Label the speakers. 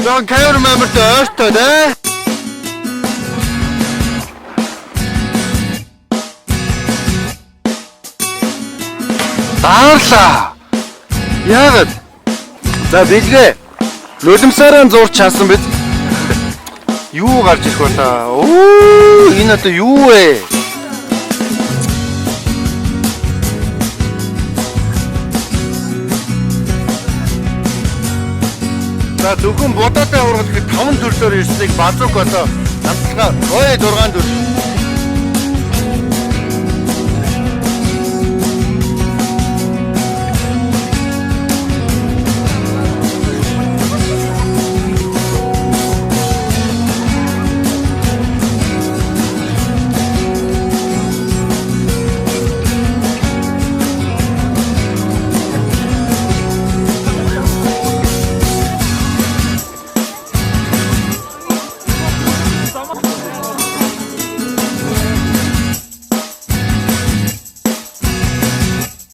Speaker 1: Жон камераманд ойртой да. Таарлаа. Яагаад? За биглээ. Нулимсараа зурч чаасан биз? Юу гарч ирэх вэ та? Оо, энэ одоо юу вэ? За зөвхөн будаатай ургал гэхэд 5 төрлөөр ирснийг базуук одоо хамтлагаа ой 6 төр.